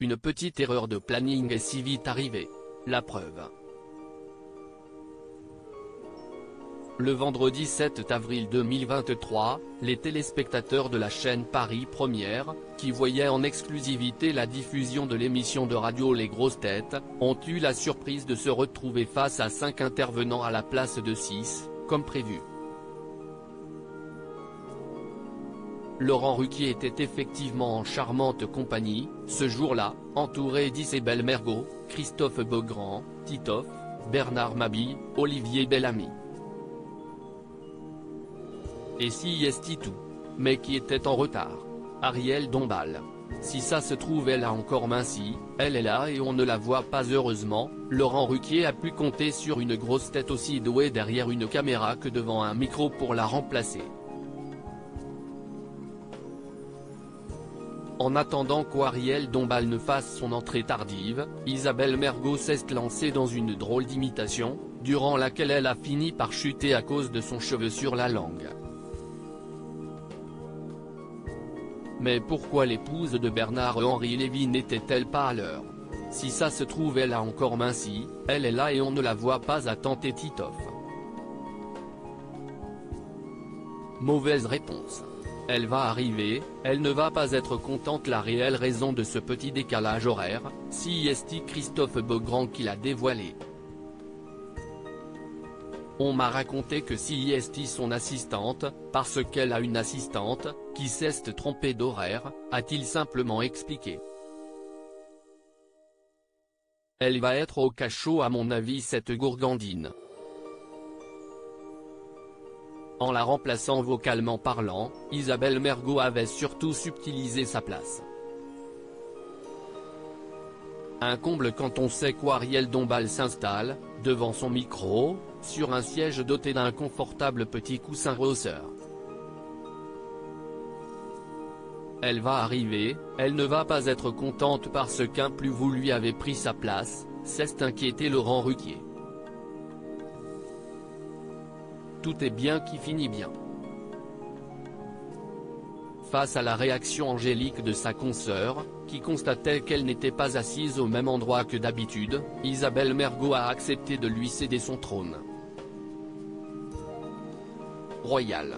Une petite erreur de planning est si vite arrivée. La preuve. Le vendredi 7 avril 2023, les téléspectateurs de la chaîne Paris Première, qui voyaient en exclusivité la diffusion de l'émission de radio Les Grosses Têtes, ont eu la surprise de se retrouver face à 5 intervenants à la place de 6, comme prévu. Laurent Ruquier était effectivement en charmante compagnie, ce jour-là, entouré d'Isabelle Mergo, Christophe Beaugrand, Titoff, Bernard Mabille, Olivier Bellamy. Et si est tout. Mais qui était en retard? Ariel Dombal. Si ça se trouve elle a encore minci, elle est là et on ne la voit pas heureusement, Laurent Ruquier a pu compter sur une grosse tête aussi douée derrière une caméra que devant un micro pour la remplacer. En attendant qu'Ariel Dombal ne fasse son entrée tardive, Isabelle Mergo s'est lancée dans une drôle d'imitation, durant laquelle elle a fini par chuter à cause de son cheveu sur la langue. Mais pourquoi l'épouse de Bernard-Henri Lévy n'était-elle pas à l'heure? Si ça se trouve elle a encore minci, elle est là et on ne la voit pas, a tenté Titoff. Mauvaise réponse. Elle va arriver, elle ne va pas être contente. La réelle raison de ce petit décalage horaire, c'est Christophe Beaugrand qui l'a dévoilé. On m'a raconté que c'est son assistante, parce qu'elle a une assistante, qui s'est trompée d'horaire, a-t-il simplement expliqué. Elle va être au cachot à mon avis cette gourgandine. En la remplaçant vocalement parlant, Isabelle Mergo avait surtout subtilisé sa place. Un comble quand on sait qu'Ariel Dombal s'installe, devant son micro, sur un siège doté d'un confortable petit coussin ressort. Elle va arriver, elle ne va pas être contente parce qu'un plus vous lui avez pris sa place, s'est inquiété Laurent Ruquier. Tout est bien qui finit bien. Face à la réaction angélique de sa consoeur, qui constatait qu'elle n'était pas assise au même endroit que d'habitude, Isabelle Mergo a accepté de lui céder son trône royal.